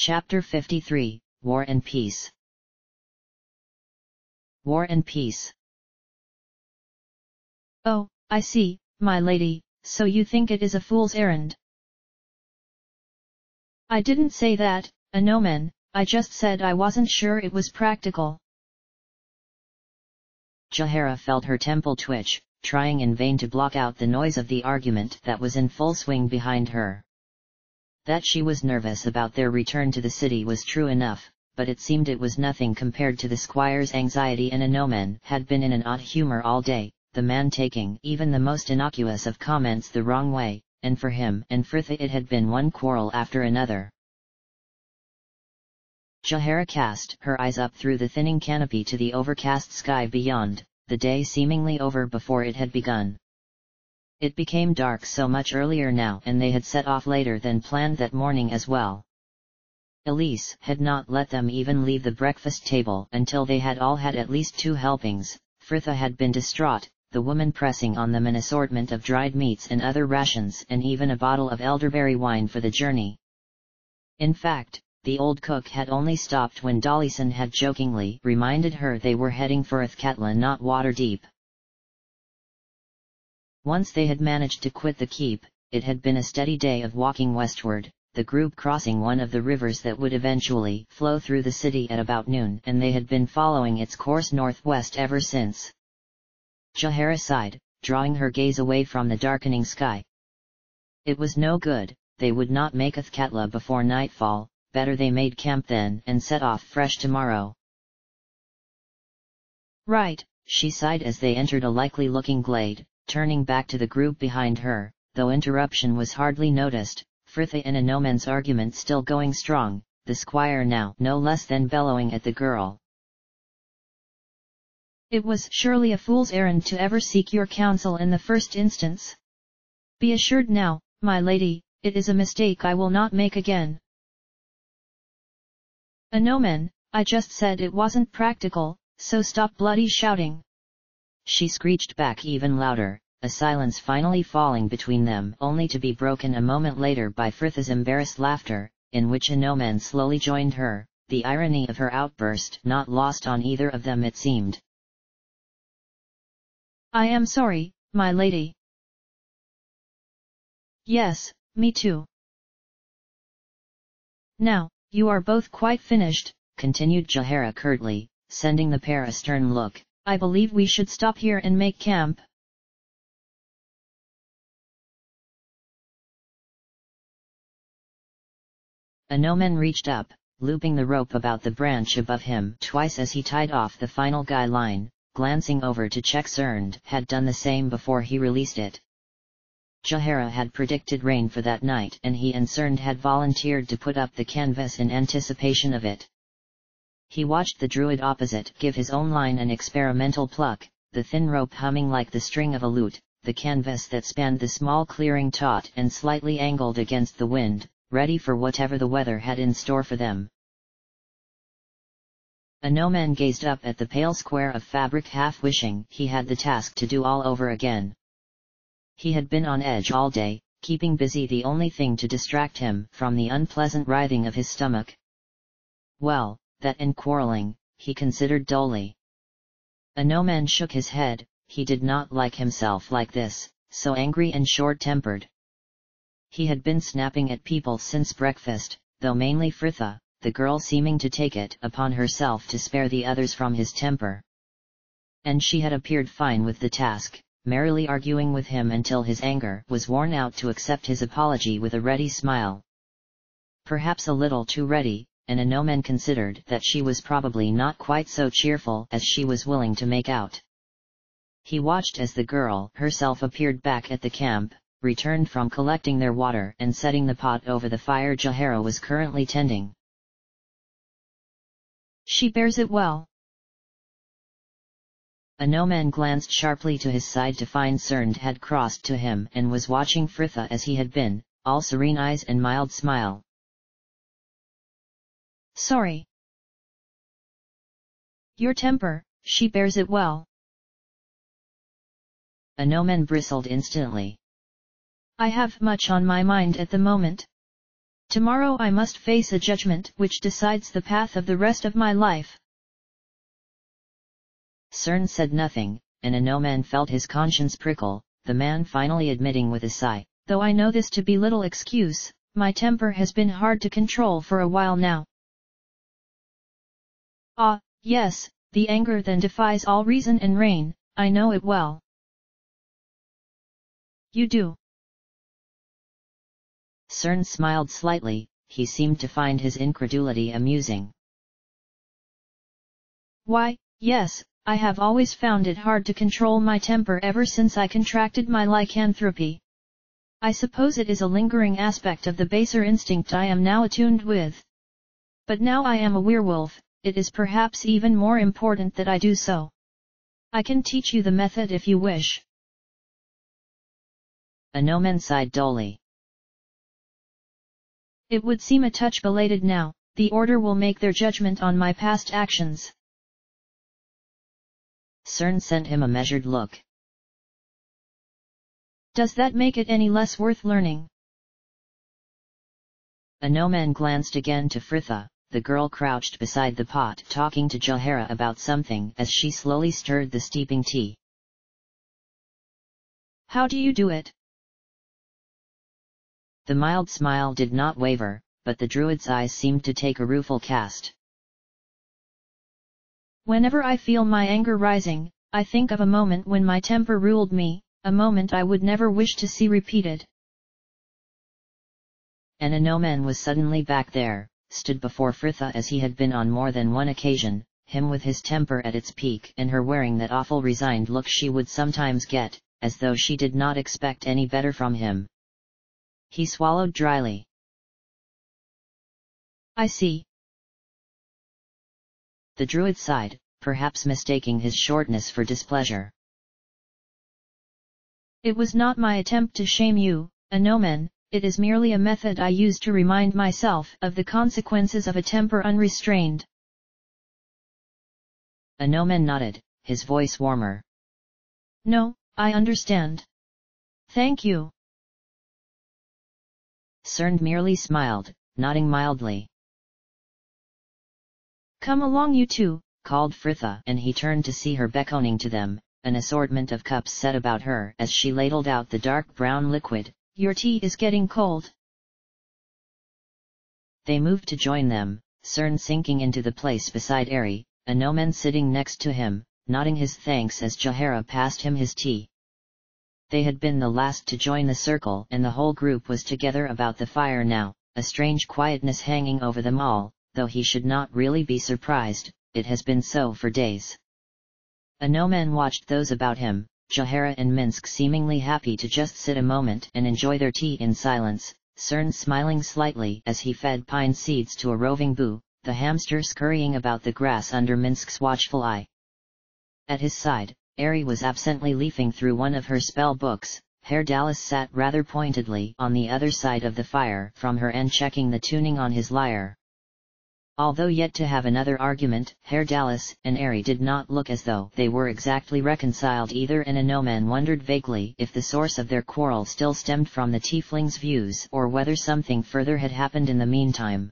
Chapter 53, War and Peace. War and Peace. Oh, I see, my lady, so you think it is a fool's errand. I didn't say that, Anomen, I just said I wasn't sure it was practical. Jahara felt her temple twitch, trying in vain to block out the noise of the argument that was in full swing behind her. That she was nervous about their return to the city was true enough, but it seemed it was nothing compared to the squire's anxiety, and Anomen had been in an odd humor all day, the man taking even the most innocuous of comments the wrong way, and for him and Fritha it had been one quarrel after another. Jahara cast her eyes up through the thinning canopy to the overcast sky beyond, the day seemingly over before it had begun. It became dark so much earlier now, and they had set off later than planned that morning as well. Elise had not let them even leave the breakfast table until they had all had at least 2 helpings. Fritha had been distraught, the woman pressing on them an assortment of dried meats and other rations, and even a bottle of elderberry wine for the journey. In fact, the old cook had only stopped when Dollyson had jokingly reminded her they were heading for Athkatla, not Waterdeep. Once they had managed to quit the keep, it had been a steady day of walking westward, the group crossing one of the rivers that would eventually flow through the city at about noon, and they had been following its course northwest ever since. Jahara sighed, drawing her gaze away from the darkening sky. It was no good, they would not make Athkatla before nightfall, better they made camp then and set off fresh tomorrow. Right, she sighed as they entered a likely-looking glade, turning back to the group behind her, though interruption was hardly noticed, Fritha and Anomen's argument still going strong, the squire now no less than bellowing at the girl. It was surely a fool's errand to ever seek your counsel in the first instance. Be assured now, my lady, it is a mistake I will not make again. Anomen, I just said it wasn't practical, so stop bloody shouting. She screeched back even louder, a silence finally falling between them, only to be broken a moment later by Fritha's embarrassed laughter, in which Anomen slowly joined her, the irony of her outburst not lost on either of them it seemed. I am sorry, my lady. Yes, me too. Now, you are both quite finished, continued Jahara curtly, sending the pair a stern look. I believe we should stop here and make camp. Anomen reached up, looping the rope about the branch above him twice as he tied off the final guy line, glancing over to check Zernd had done the same before he released it. Jahara had predicted rain for that night, and he and Zernd had volunteered to put up the canvas in anticipation of it. He watched the druid opposite give his own line an experimental pluck, the thin rope humming like the string of a lute, the canvas that spanned the small clearing taut and slightly angled against the wind, ready for whatever the weather had in store for them. Anomen gazed up at the pale square of fabric, half wishing he had the task to do all over again. He had been on edge all day, keeping busy the only thing to distract him from the unpleasant writhing of his stomach. Well, that and quarreling, he considered dully. Anomen shook his head, he did not like himself like this, so angry and short-tempered. He had been snapping at people since breakfast, though mainly Fritha, the girl seeming to take it upon herself to spare the others from his temper. And she had appeared fine with the task, merrily arguing with him until his anger was worn out to accept his apology with a ready smile. Perhaps a little too ready, and Anomen considered that she was probably not quite so cheerful as she was willing to make out. He watched as the girl herself appeared back at the camp, returned from collecting their water and setting the pot over the fire Jahara was currently tending. She bears it well. Anomen glanced sharply to his side to find Zernd had crossed to him and was watching Fritha as he had been, all serene eyes and mild smile. Sorry. Your temper, she bears it well. Anomen bristled instantly. I have much on my mind at the moment. Tomorrow I must face a judgment which decides the path of the rest of my life. Cern said nothing, and Anoman felt his conscience prickle, the man finally admitting with a sigh, "Though I know this to be little excuse, my temper has been hard to control for a while now." "Ah, yes, the anger then defies all reason and reign, I know it well." "You do?" Cern smiled slightly, he seemed to find his incredulity amusing. "Why, yes, I have always found it hard to control my temper ever since I contracted my lycanthropy. I suppose it is a lingering aspect of the baser instinct I am now attuned with. But now I am a werewolf, it is perhaps even more important that I do so. I can teach you the method if you wish." Anoman sighed dully. "It would seem a touch belated now, the order will make their judgment on my past actions." Cern sent him a measured look. "Does that make it any less worth learning?" Anoman glanced again to Fritha, the girl crouched beside the pot talking to Jahara about something as she slowly stirred the steeping tea. "How do you do it?" The mild smile did not waver, but the druid's eyes seemed to take a rueful cast. "Whenever I feel my anger rising, I think of a moment when my temper ruled me, a moment I would never wish to see repeated." And Anoman was suddenly back there, stood before Fritha as he had been on more than one occasion, him with his temper at its peak and her wearing that awful resigned look she would sometimes get, as though she did not expect any better from him. He swallowed dryly. "I see." The druid sighed, perhaps mistaking his shortness for displeasure. "It was not my attempt to shame you, Anoman, it is merely a method I use to remind myself of the consequences of a temper unrestrained." Anoman nodded, his voice warmer. "No, I understand. Thank you." Cern merely smiled, nodding mildly. "Come along you two," called Fritha, and he turned to see her beckoning to them, an assortment of cups set about her as she ladled out the dark brown liquid. "Your tea is getting cold." They moved to join them, Cern sinking into the place beside Ari, Anoman sitting next to him, nodding his thanks as Jahara passed him his tea. They had been the last to join the circle and the whole group was together about the fire now, a strange quietness hanging over them all, though he should not really be surprised, it has been so for days. Anoman watched those about him, Jahara and Minsk seemingly happy to just sit a moment and enjoy their tea in silence, Cern smiling slightly as he fed pine seeds to a roving boo, the hamster scurrying about the grass under Minsk's watchful eye. At his side, Ari was absently leafing through one of her spell books, Herr Dallas sat rather pointedly on the other side of the fire from her and checking the tuning on his lyre. Although yet to have another argument, Herr Dallas and Ari did not look as though they were exactly reconciled either, and Anoman wondered vaguely if the source of their quarrel still stemmed from the tiefling's views or whether something further had happened in the meantime.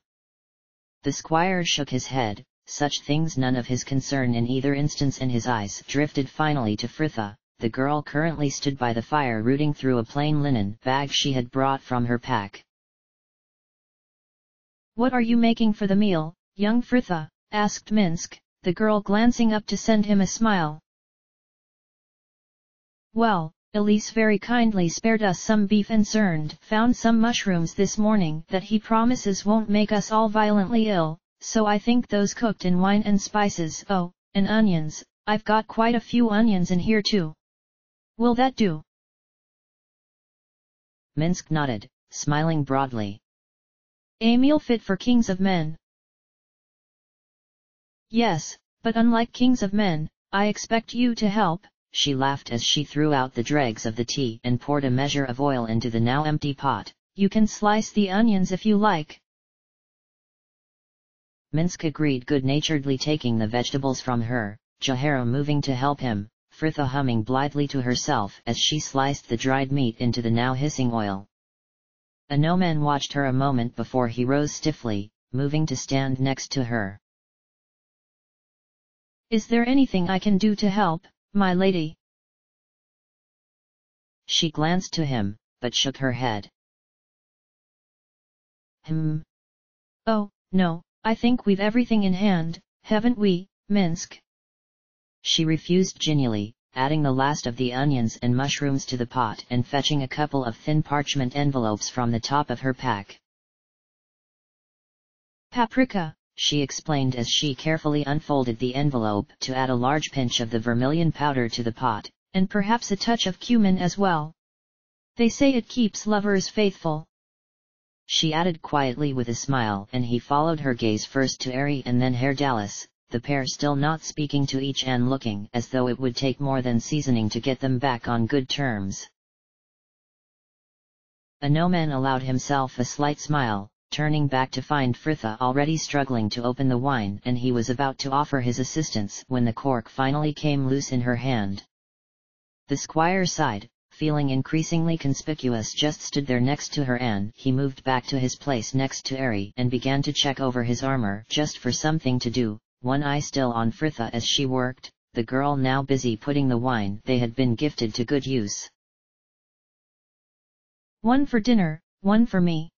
The squire shook his head, such things none of his concern in either instance, and his eyes drifted finally to Fritha. The girl currently stood by the fire rooting through a plain linen bag she had brought from her pack. "What are you making for the meal, young Fritha?" asked Minsk, the girl glancing up to send him a smile. "Well, Elise very kindly spared us some beef and Cern found some mushrooms this morning that he promises won't make us all violently ill, so I think those cooked in wine and spices. Oh, and onions, I've got quite a few onions in here too. Will that do?" Minsk nodded, smiling broadly. "A meal fit for kings of men." "Yes, but unlike kings of men, I expect you to help," she laughed as she threw out the dregs of the tea and poured a measure of oil into the now empty pot. "You can slice the onions if you like." Minsk agreed good-naturedly, taking the vegetables from her, Jahara moving to help him, Fritha humming blithely to herself as she sliced the dried meat into the now hissing oil. A noman watched her a moment before he rose stiffly, moving to stand next to her. Is there anything I can do to help, my lady? She glanced to him, but shook her head. Oh, no, I think we've everything in hand, haven't we, Minsk? She refused gingerly, adding the last of the onions and mushrooms to the pot and fetching a couple of thin parchment envelopes from the top of her pack. Paprika, she explained as she carefully unfolded the envelope to add a large pinch of the vermilion powder to the pot, and perhaps a touch of cumin as well. They say it keeps lovers faithful. She added quietly with a smile, and he followed her gaze first to Ari and then Herr Dallas, the pair still not speaking to each and looking as though it would take more than seasoning to get them back on good terms. A noman allowed himself a slight smile, turning back to find Fritha already struggling to open the wine, and he was about to offer his assistance when the cork finally came loose in her hand. The squire sighed, feeling increasingly conspicuous, just stood there next to her, and he moved back to his place next to Ari and began to check over his armor just for something to do, one eye still on Fritha as she worked, the girl now busy putting the wine they had been gifted to good use. One for dinner, one for me.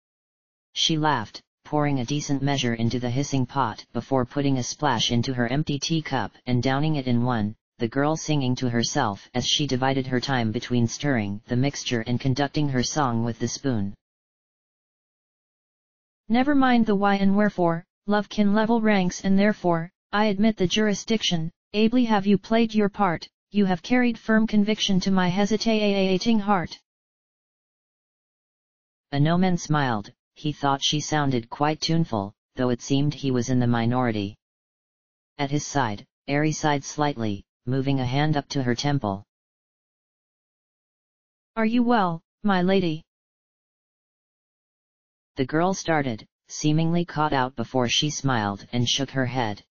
She laughed, pouring a decent measure into the hissing pot before putting a splash into her empty teacup and downing it in one, the girl singing to herself as she divided her time between stirring the mixture and conducting her song with the spoon. Never mind the why and wherefore, love can level ranks, and therefore, I admit the jurisdiction. Ably have you played your part, you have carried firm conviction to my hesitating heart. A noman smiled, he thought she sounded quite tuneful, though it seemed he was in the minority. At his side, Ari sighed slightly, moving a hand up to her temple. Are you well, my lady? The girl started, seemingly caught out before she smiled and shook her head.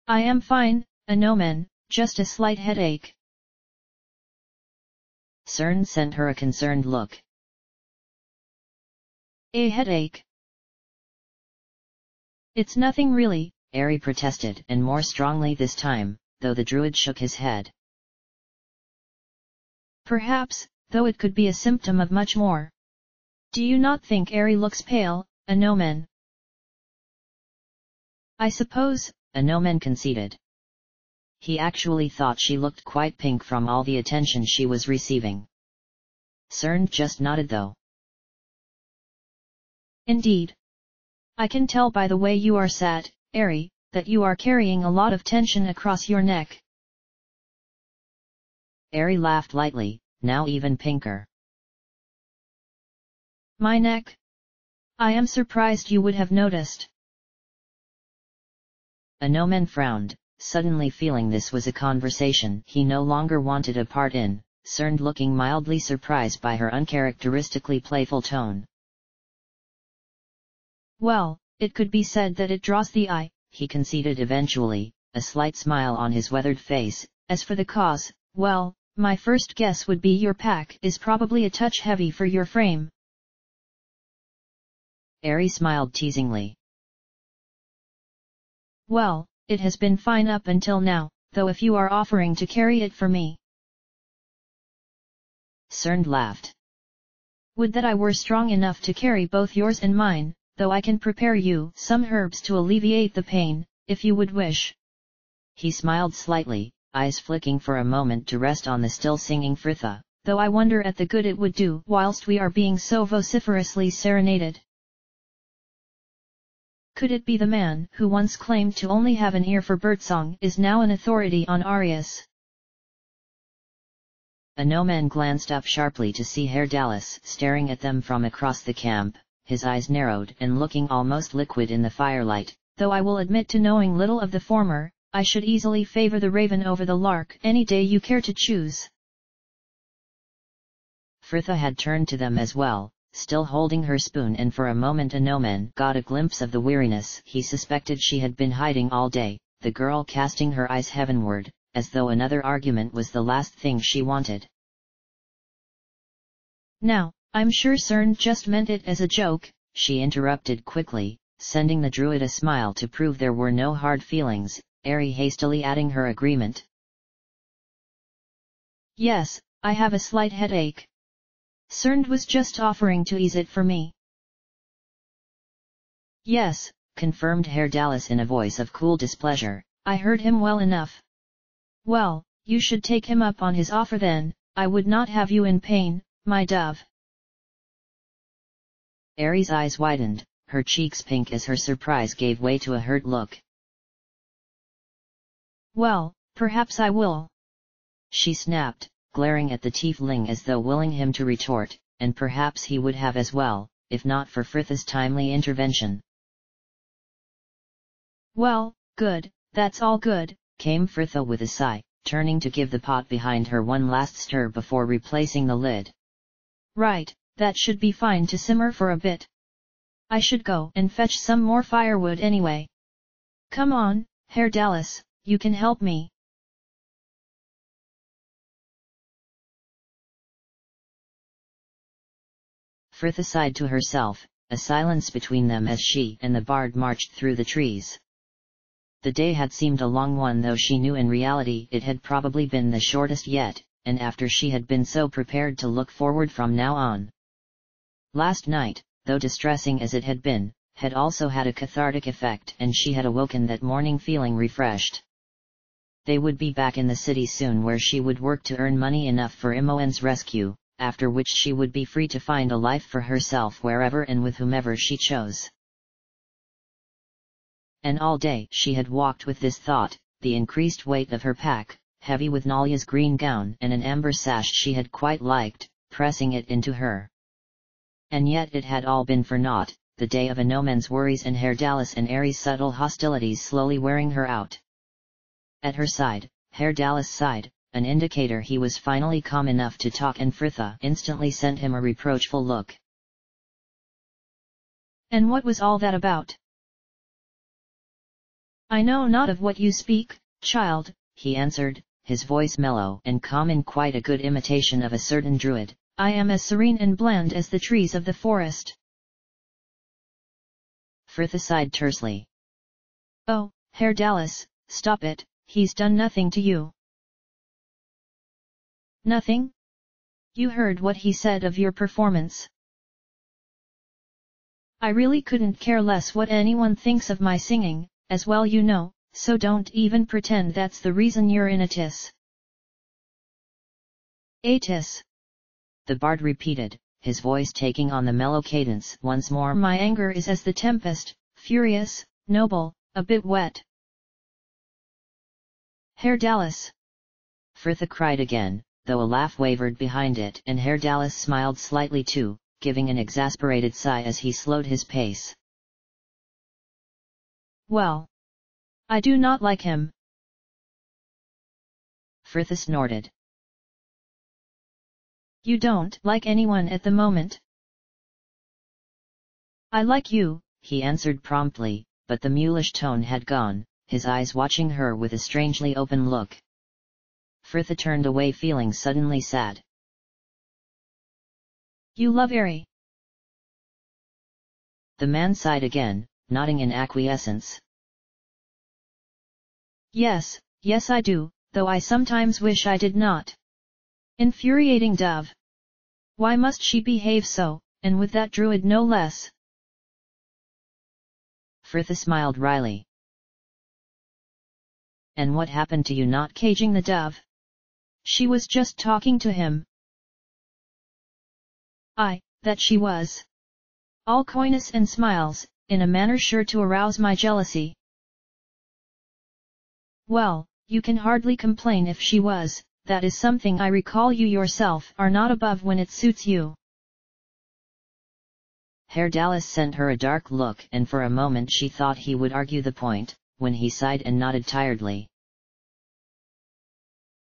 I am fine, a noman, just a slight headache. Cern sent her a concerned look. A headache? It's nothing really, Ari protested, and more strongly this time, though the druid shook his head. Perhaps, though it could be a symptom of much more. Do you not think Ari looks pale, a noman? I suppose, a noman conceded. He actually thought she looked quite pink from all the attention she was receiving. Cern just nodded though. Indeed. I can tell by the way you are sat, Ari, that you are carrying a lot of tension across your neck. Ari laughed lightly, now even pinker. My neck? I am surprised you would have noticed. A noman frowned, suddenly feeling this was a conversation he no longer wanted a part in, Cern looking mildly surprised by her uncharacteristically playful tone. Well, it could be said that it draws the eye, he conceded eventually, a slight smile on his weathered face. As for the cause, well, my first guess would be your pack is probably a touch heavy for your frame. Ari smiled teasingly. Well, it has been fine up until now, though if you are offering to carry it for me. Cern laughed. Would that I were strong enough to carry both yours and mine, though I can prepare you some herbs to alleviate the pain, if you would wish. He smiled slightly, eyes flicking for a moment to rest on the still singing Fritha. Though I wonder at the good it would do whilst we are being so vociferously serenaded. Could it be the man who once claimed to only have an ear for birdsong is now an authority on arias? A noman glanced up sharply to see Herr Dallas staring at them from across the camp, his eyes narrowed and looking almost liquid in the firelight. Though I will admit to knowing little of the former, I should easily favor the raven over the lark any day you care to choose. Fritha had turned to them as well, still holding her spoon, and for a moment a noman got a glimpse of the weariness he suspected she had been hiding all day, the girl casting her eyes heavenward, as though another argument was the last thing she wanted. Now, I'm sure Cern just meant it as a joke, she interrupted quickly, sending the druid a smile to prove there were no hard feelings, Ari hastily adding her agreement. Yes, I have a slight headache. Cern was just offering to ease it for me. Yes, confirmed Herr Dallas in a voice of cool displeasure. I heard him well enough. Well, you should take him up on his offer then, I would not have you in pain, my dove. Ari's eyes widened, her cheeks pink as her surprise gave way to a hurt look. Well, perhaps I will. She snapped, glaring at the tiefling as though willing him to retort, and perhaps he would have as well, if not for Fritha's timely intervention. Well, good, that's all good, came Fritha with a sigh, turning to give the pot behind her one last stir before replacing the lid. Right, that should be fine to simmer for a bit. I should go and fetch some more firewood anyway. Come on, Herr Dallas, you can help me. Fritha sighed to herself, a silence between them as she and the bard marched through the trees. The day had seemed a long one, though she knew in reality it had probably been the shortest yet, and after she had been so prepared to look forward from now on. Last night, though distressing as it had been, had also had a cathartic effect, and she had awoken that morning feeling refreshed. They would be back in the city soon, where she would work to earn money enough for Imoen's rescue, after which she would be free to find a life for herself wherever and with whomever she chose. And all day she had walked with this thought, the increased weight of her pack, heavy with Nalia's green gown and an amber sash she had quite liked, pressing it into her. And yet it had all been for naught, the day of Inomen's worries and Herr Dallas and Ari's subtle hostilities slowly wearing her out. At her side, Herr Dallas sighed, an indicator he was finally calm enough to talk, and Fritha instantly sent him a reproachful look. And what was all that about? I know not of what you speak, child, he answered, his voice mellow and calm in quite a good imitation of a certain druid. I am as serene and bland as the trees of the forest. Fritha sighed tersely. Oh, Herr Dallas, stop it, he's done nothing to you. Nothing? You heard what he said of your performance. I really couldn't care less what anyone thinks of my singing, as well you know, so don't even pretend that's the reason you're in a tiss. A tiss? The bard repeated, his voice taking on the mellow cadence once more. My anger is as the tempest, furious, noble, a bit wet. Herr Dallas! Fritha cried again, though a laugh wavered behind it, and Herr Dallas smiled slightly too, giving an exasperated sigh as he slowed his pace. Well, I do not like him. Fritha snorted. You don't like anyone at the moment? I like you, he answered promptly, but the mulish tone had gone, his eyes watching her with a strangely open look. Fritha turned away feeling suddenly sad. You love Ari? The man sighed again, nodding in acquiescence. Yes, yes I do, though I sometimes wish I did not. Infuriating dove. Why must she behave so, and with that druid no less? Fritha smiled wryly. And what happened to you not caging the dove? She was just talking to him. Aye, that she was. All coyness and smiles, in a manner sure to arouse my jealousy. Well, you can hardly complain if she was, that is something I recall you yourself are not above when it suits you. Herr Dallas sent her a dark look, and for a moment she thought he would argue the point, when he sighed and nodded tiredly.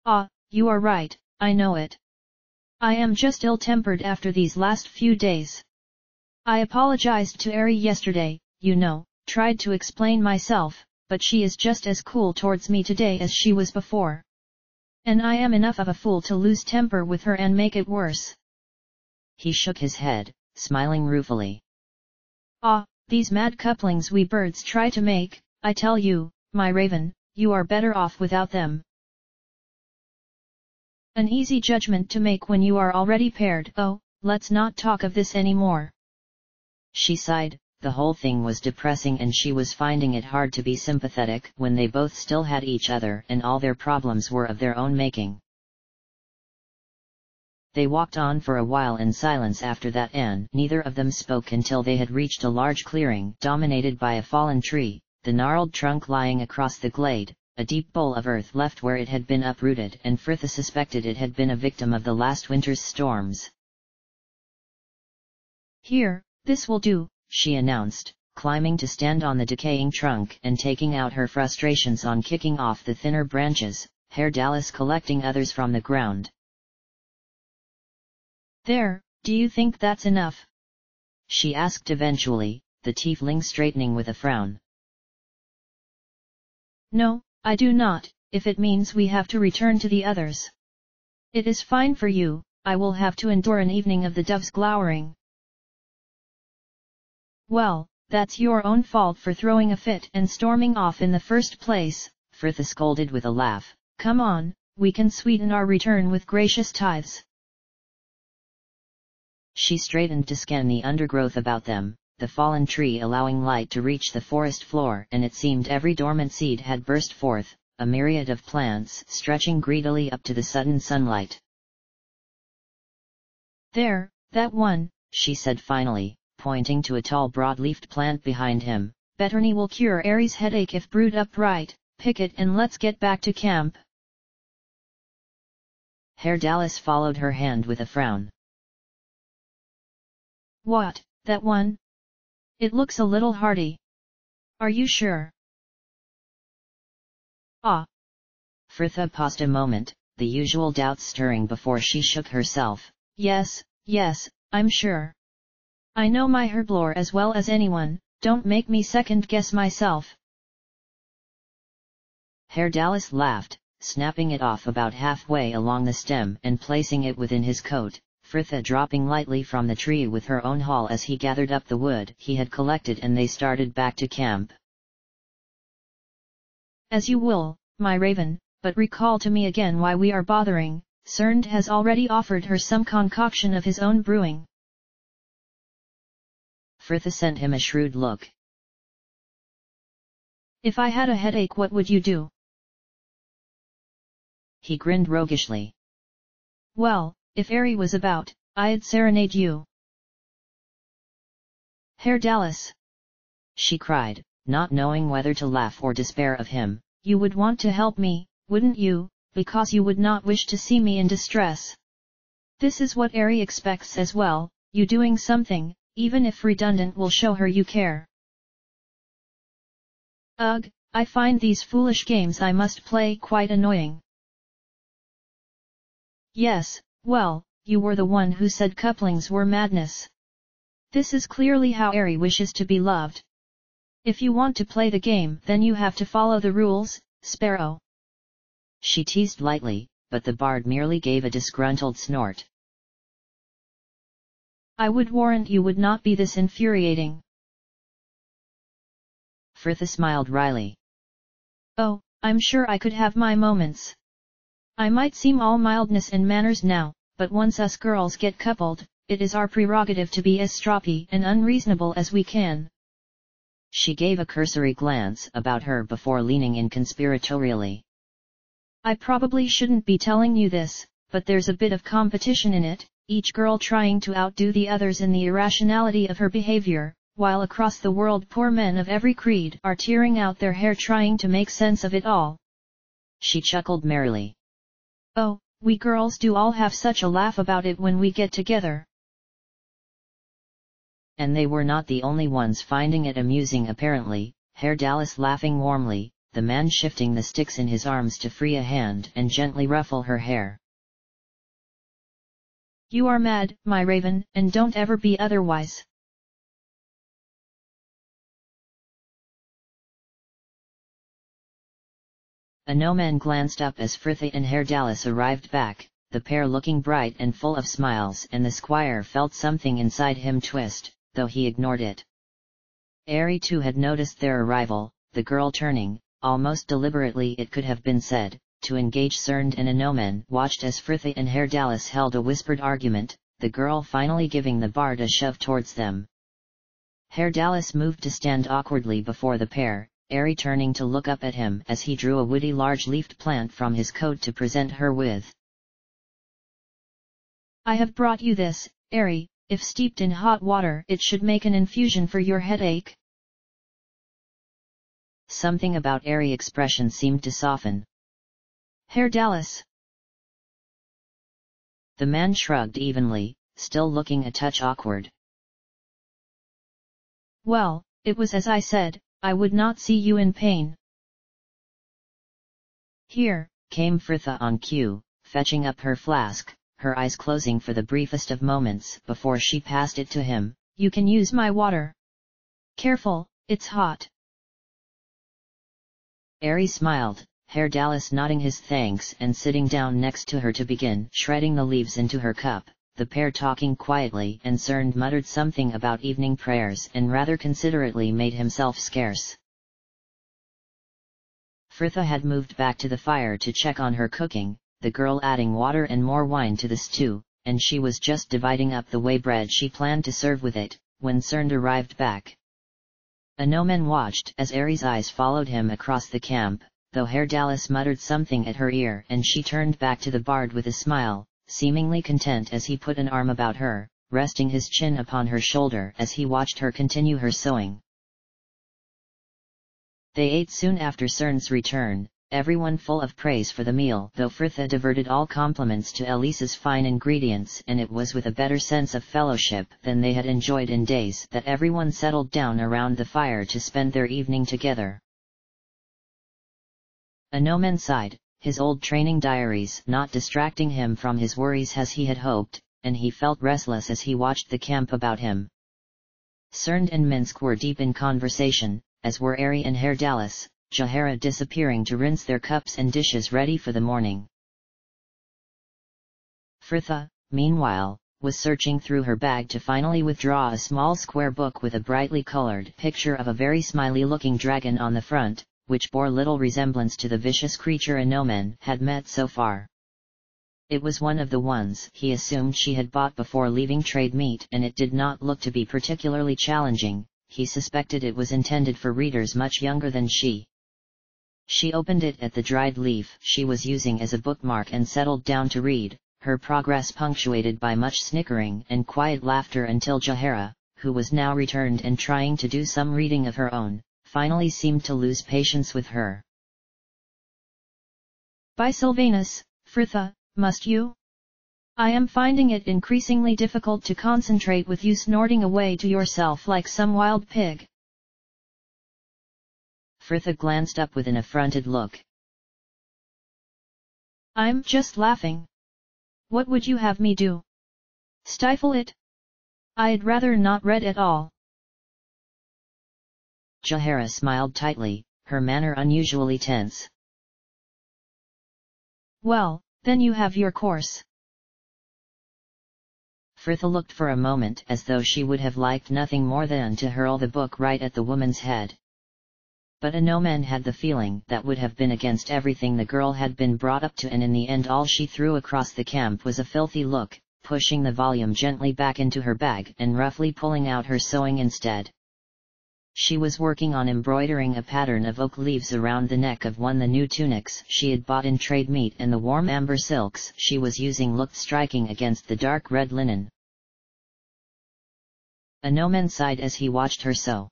Ah, you are right, I know it. I am just ill-tempered after these last few days. I apologized to Ari yesterday, you know, tried to explain myself, but she is just as cool towards me today as she was before. And I am enough of a fool to lose temper with her and make it worse. He shook his head, smiling ruefully. Ah, these mad couplings we birds try to make, I tell you, my raven, you are better off without them. An easy judgment to make when you are already paired. Oh, let's not talk of this anymore. She sighed. The whole thing was depressing and she was finding it hard to be sympathetic when they both still had each other and all their problems were of their own making. They walked on for a while in silence after that, and neither of them spoke until they had reached a large clearing dominated by a fallen tree, the gnarled trunk lying across the glade, a deep bowl of earth left where it had been uprooted, and Fritha suspected it had been a victim of the last winter's storms. Here, this will do, she announced, climbing to stand on the decaying trunk and taking out her frustrations on kicking off the thinner branches, Herr Dallas collecting others from the ground. There, do you think that's enough? She asked eventually, the tiefling straightening with a frown. No, I do not, if it means we have to return to the others. It is fine for you, I will have to endure an evening of the doves glowering. Well, that's your own fault for throwing a fit and storming off in the first place, Fritha scolded with a laugh. Come on, we can sweeten our return with gracious tithes. She straightened to scan the undergrowth about them, the fallen tree allowing light to reach the forest floor, and it seemed every dormant seed had burst forth, a myriad of plants stretching greedily up to the sudden sunlight. There, that one, she said finally, pointing to a tall broad-leafed plant behind him. Betterny will cure Aries' headache if brewed up right, pick it and let's get back to camp. Herr Dallas followed her hand with a frown. What, that one? It looks a little hardy. Are you sure? Ah. Fritha paused a moment, the usual doubts stirring before she shook herself. Yes, I'm sure. I know my herblore as well as anyone, don't make me second-guess myself. Herr Dallas laughed, snapping it off about halfway along the stem and placing it within his coat, Fritha dropping lightly from the tree with her own haul as he gathered up the wood he had collected, and they started back to camp. As you will, my raven, but recall to me again why we are bothering. Cerned has already offered her some concoction of his own brewing. Fritha sent him a shrewd look. If I had a headache, what would you do? He grinned roguishly. Well, if Ari was about, I'd serenade you. Herr Dallas! She cried, not knowing whether to laugh or despair of him. You would want to help me, wouldn't you, because you would not wish to see me in distress. This is what Ari expects as well, you doing something, even if redundant, will show her you care. Ugh, I find these foolish games I must play quite annoying. Yes, well, you were the one who said couplings were madness. This is clearly how Ari wishes to be loved. If you want to play the game, then you have to follow the rules, Sparrow. She teased lightly, but the bard merely gave a disgruntled snort. I would warrant you would not be this infuriating. Fritha smiled wryly. Oh, I'm sure I could have my moments. I might seem all mildness and manners now, but once us girls get coupled, it is our prerogative to be as stroppy and unreasonable as we can. She gave a cursory glance about her before leaning in conspiratorially. I probably shouldn't be telling you this, but there's a bit of competition in it, each girl trying to outdo the others in the irrationality of her behavior, while across the world poor men of every creed are tearing out their hair trying to make sense of it all. She chuckled merrily. Oh, we girls do all have such a laugh about it when we get together. And they were not the only ones finding it amusing apparently, Herr Dallas laughing warmly, the man shifting the sticks in his arms to free a hand and gently ruffle her hair. You are mad, my raven, and don't ever be otherwise. A gnome glanced up as Fritha and Herr Dallas arrived back, the pair looking bright and full of smiles, and the squire felt something inside him twist, though he ignored it. Ari too had noticed their arrival, the girl turning, almost deliberately it could have been said, to engage Sund and Anomen watched as Fritha and Herdalis held a whispered argument, the girl finally giving the bard a shove towards them. Herdalis moved to stand awkwardly before the pair, Ari turning to look up at him as he drew a woody large-leafed plant from his coat to present her with. I have brought you this, Ari, if steeped in hot water it should make an infusion for your headache. Something about Ari's expression seemed to soften. Herdalis. The man shrugged evenly, still looking a touch awkward. Well, it was as I said, I would not see you in pain. Here, came Fritha on cue, fetching up her flask, her eyes closing for the briefest of moments before she passed it to him. You can use my water. Careful, it's hot. Ari smiled, Herdalis nodding his thanks and sitting down next to her to begin shredding the leaves into her cup, the pair talking quietly, and Sund muttered something about evening prayers and rather considerately made himself scarce. Fritha had moved back to the fire to check on her cooking, the girl adding water and more wine to the stew, and she was just dividing up the whey bread she planned to serve with it, when Sund arrived back. Anomen watched as Ari's eyes followed him across the camp, though Herdalis muttered something at her ear and she turned back to the bard with a smile, seemingly content as he put an arm about her, resting his chin upon her shoulder as he watched her continue her sewing. They ate soon after Sund's return, everyone full of praise for the meal, though Fritha diverted all compliments to Elisa's fine ingredients, and it was with a better sense of fellowship than they had enjoyed in days that everyone settled down around the fire to spend their evening together. Anomen sighed, his old training diaries not distracting him from his worries as he had hoped, and he felt restless as he watched the camp about him. Sund and Minsk were deep in conversation, as were Ari and Herdalis, Jahara disappearing to rinse their cups and dishes ready for the morning. Fritha, meanwhile, was searching through her bag to finally withdraw a small square book with a brightly colored picture of a very smiley-looking dragon on the front, which bore little resemblance to the vicious creature Anomen had met so far. It was one of the ones he assumed she had bought before leaving trade meet, and it did not look to be particularly challenging. He suspected it was intended for readers much younger than she. She opened it at the dried leaf she was using as a bookmark and settled down to read, her progress punctuated by much snickering and quiet laughter until Jahara, who was now returned and trying to do some reading of her own, finally seemed to lose patience with her. By Sylvanus, Fritha, must you? I am finding it increasingly difficult to concentrate with you snorting away to yourself like some wild pig. Fritha glanced up with an affronted look. I'm just laughing. What would you have me do? Stifle it? I'd rather not read at all. Jahara smiled tightly, her manner unusually tense. Well, then you have your course. Fritha looked for a moment as though she would have liked nothing more than to hurl the book right at the woman's head. But Anomen had the feeling that would have been against everything the girl had been brought up to, and in the end all she threw across the camp was a filthy look, pushing the volume gently back into her bag and roughly pulling out her sewing instead. She was working on embroidering a pattern of oak leaves around the neck of one of the new tunics she had bought in trade meet, and the warm amber silks she was using looked striking against the dark red linen. Anomen sighed as he watched her sew.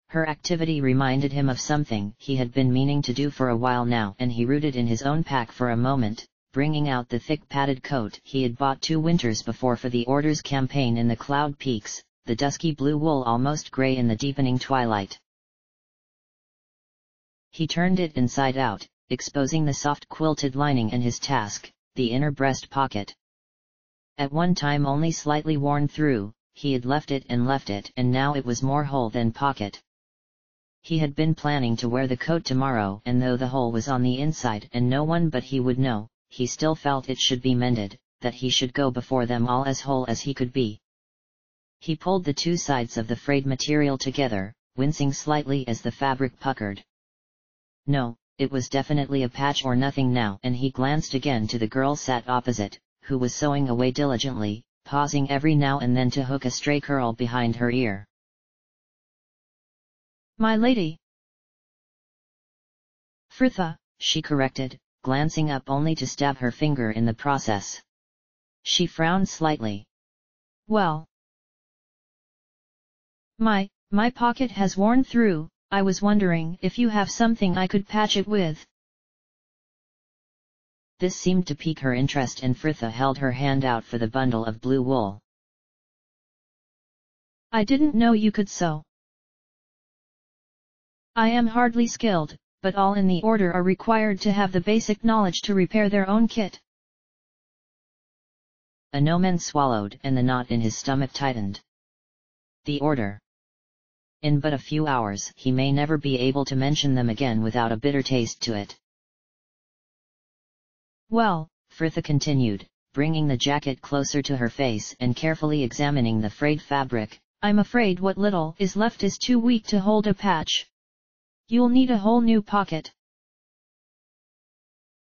Her activity reminded him of something he had been meaning to do for a while now, and he rooted in his own pack for a moment, bringing out the thick padded coat he had bought 2 winters before for the Orders campaign in the Cloud Peaks, the dusky blue wool almost grey in the deepening twilight. He turned it inside out, exposing the soft quilted lining and his task, the inner breast pocket. At one time only slightly worn through, he had left it, and now it was more hole than pocket. He had been planning to wear the coat tomorrow, and though the hole was on the inside and no one but he would know, he still felt it should be mended, that he should go before them all as whole as he could be. He pulled the two sides of the frayed material together, wincing slightly as the fabric puckered. No, it was definitely a patch or nothing now, and he glanced again to the girl sat opposite, who was sewing away diligently, pausing every now and then to hook a stray curl behind her ear. "My lady." "Fritha," she corrected, glancing up only to stab her finger in the process. She frowned slightly. "Well. My pocket has worn through, I was wondering if you have something I could patch it with." This seemed to pique her interest, and Fritha held her hand out for the bundle of blue wool. "I didn't know you could sew. I am hardly skilled, but all in the order are required to have the basic knowledge to repair their own kit." Anomen swallowed, and the knot in his stomach tightened. The order. In but a few hours he may never be able to mention them again without a bitter taste to it. "Well," Fritha continued, bringing the jacket closer to her face and carefully examining the frayed fabric, "I'm afraid what little is left is too weak to hold a patch. You'll need a whole new pocket."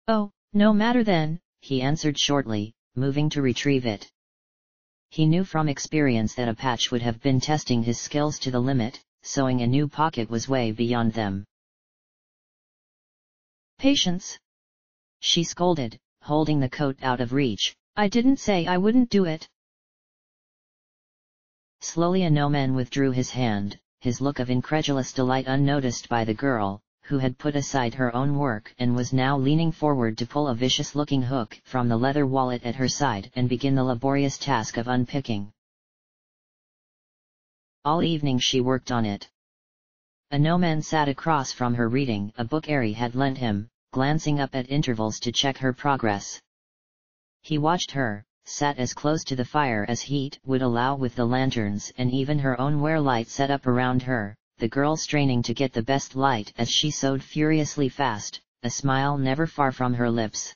"Oh, no matter then," he answered shortly, moving to retrieve it. He knew from experience that a patch would have been testing his skills to the limit, sewing a new pocket was way beyond them. "Patience!" she scolded, holding the coat out of reach. "I didn't say I wouldn't do it." Slowly Anomen withdrew his hand, his look of incredulous delight unnoticed by the girl, who had put aside her own work and was now leaning forward to pull a vicious-looking hook from the leather wallet at her side and begin the laborious task of unpicking. All evening she worked on it. Anomen sat across from her reading a book Ari had lent him, glancing up at intervals to check her progress. He watched her, sat as close to the fire as heat would allow with the lanterns and even her own wear light set up around her, the girl straining to get the best light as she sewed furiously fast, a smile never far from her lips.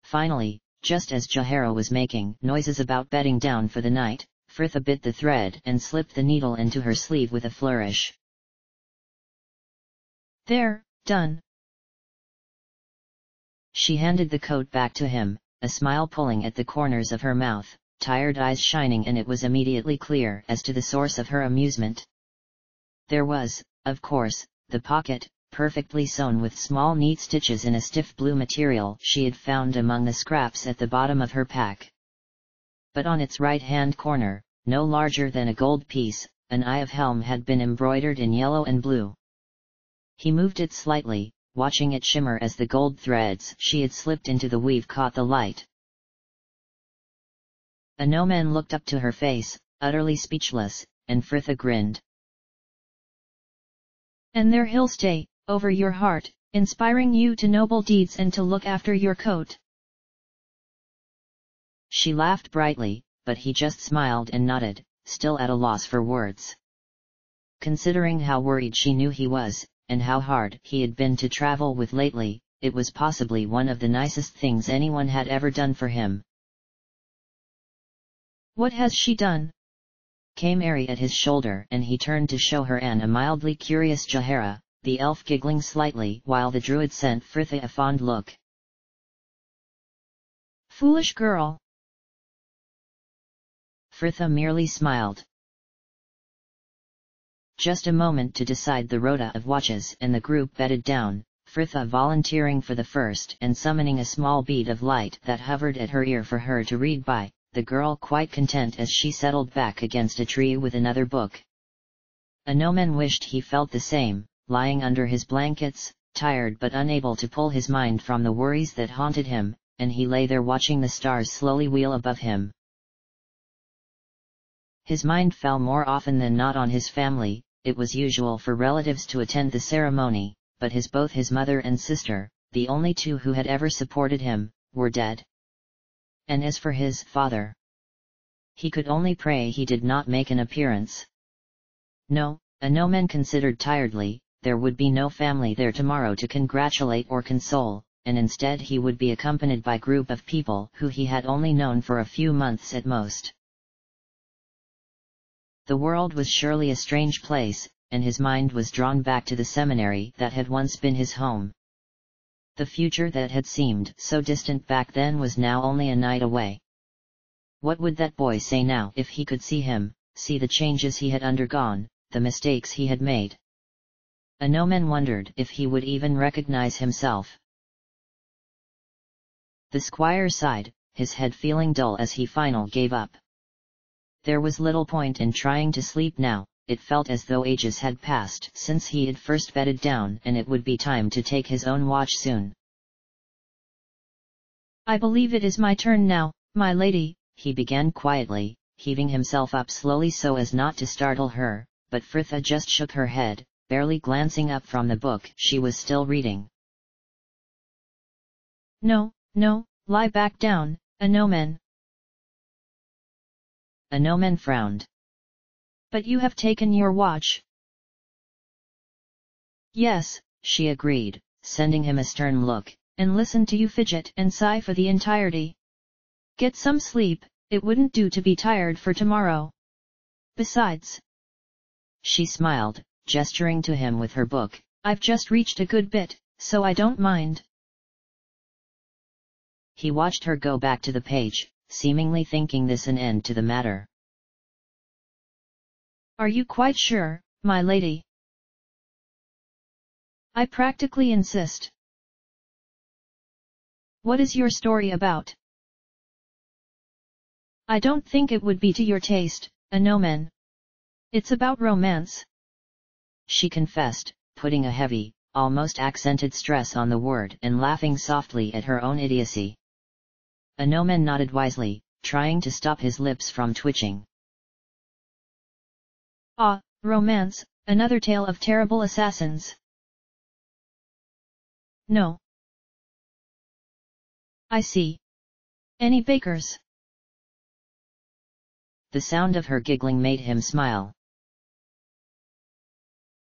Finally, just as Jahara was making noises about bedding down for the night, Fritha bit the thread and slipped the needle into her sleeve with a flourish. "There, done." She handed the coat back to him, a smile pulling at the corners of her mouth, tired eyes shining, and it was immediately clear as to the source of her amusement. There was, of course, the pocket, perfectly sewn with small neat stitches in a stiff blue material she had found among the scraps at the bottom of her pack. But on its right-hand corner, no larger than a gold piece, an eye of helm had been embroidered in yellow and blue. He moved it slightly, watching it shimmer as the gold threads she had slipped into the weave caught the light. Anomen looked up to her face, utterly speechless, and Fritha grinned. "And there he'll stay, over your heart, inspiring you to noble deeds and to look after your coat." She laughed brightly, but he just smiled and nodded, still at a loss for words. Considering how worried she knew he was, and how hard he had been to travel with lately, it was possibly one of the nicest things anyone had ever done for him. "What has she done?" came Ari at his shoulder, and he turned to show her a mildly curious Jahara, the elf giggling slightly while the druid sent Fritha a fond look. "Foolish girl." Fritha merely smiled. Just a moment to decide the rota of watches, and the group bedded down, Fritha volunteering for the first and summoning a small bead of light that hovered at her ear for her to read by, the girl quite content as she settled back against a tree with another book. Anomen wished he felt the same, lying under his blankets, tired but unable to pull his mind from the worries that haunted him, and he lay there watching the stars slowly wheel above him. His mind fell more often than not on his family. It was usual for relatives to attend the ceremony, but both his mother and sister, the only two who had ever supported him, were dead. And as for his father, he could only pray he did not make an appearance. No, Anomen considered tiredly, there would be no family there tomorrow to congratulate or console, and instead he would be accompanied by a group of people who he had only known for a few months at most. The world was surely a strange place, and his mind was drawn back to the seminary that had once been his home. The future that had seemed so distant back then was now only a night away. What would that boy say now if he could see him, see the changes he had undergone, the mistakes he had made? ARandomAudiobookAppeared wondered if he would even recognize himself. The squire sighed, his head feeling dull as he finally gave up. There was little point in trying to sleep now. It felt as though ages had passed since he had first bedded down, and it would be time to take his own watch soon. "I believe it is my turn now, my lady," he began quietly, heaving himself up slowly so as not to startle her, but Fritha just shook her head, barely glancing up from the book she was still reading. "No, no, lie back down, ARandomAudiobookAppeared." ARandomAudiobookAppeared frowned. "But you have taken your watch." "Yes," she agreed, sending him a stern look. "And listen to you fidget and sigh for the entirety. Get some sleep, it wouldn't do to be tired for tomorrow. Besides," she smiled, gesturing to him with her book, "I've just reached a good bit, so I don't mind." He watched her go back to the page, seemingly thinking this an end to the matter. "Are you quite sure, my lady?" "I practically insist." "What is your story about?" "I don't think it would be to your taste, ARandomAudiobookAppeared. It's about romance," she confessed, putting a heavy, almost accented stress on the word and laughing softly at her own idiocy. ARandomAudiobookAppeared nodded wisely, trying to stop his lips from twitching. "Ah, romance, another tale of terrible assassins." "No." "I see. Any bakers?" The sound of her giggling made him smile.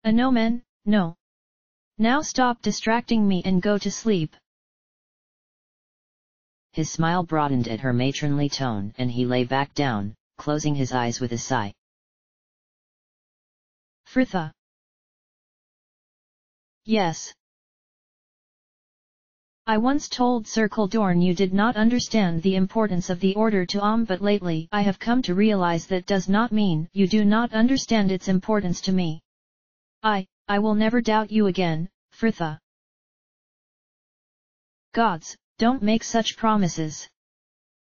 "ARandomAudiobookAppeared, no. Now stop distracting me and go to sleep." His smile broadened at her matronly tone and he lay back down, closing his eyes with a sigh. "Fritha." "Yes." "I once told Sir Kildorn you did not understand the importance of the order to but lately I have come to realize that does not mean you do not understand its importance to me. I will never doubt you again, Fritha." "Gods, don't make such promises!"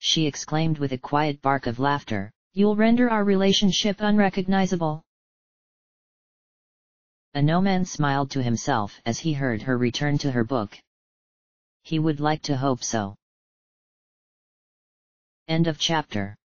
she exclaimed with a quiet bark of laughter. "You'll render our relationship unrecognizable." ARandomAudiobookAppeared smiled to himself as he heard her return to her book. He would like to hope so. End of chapter.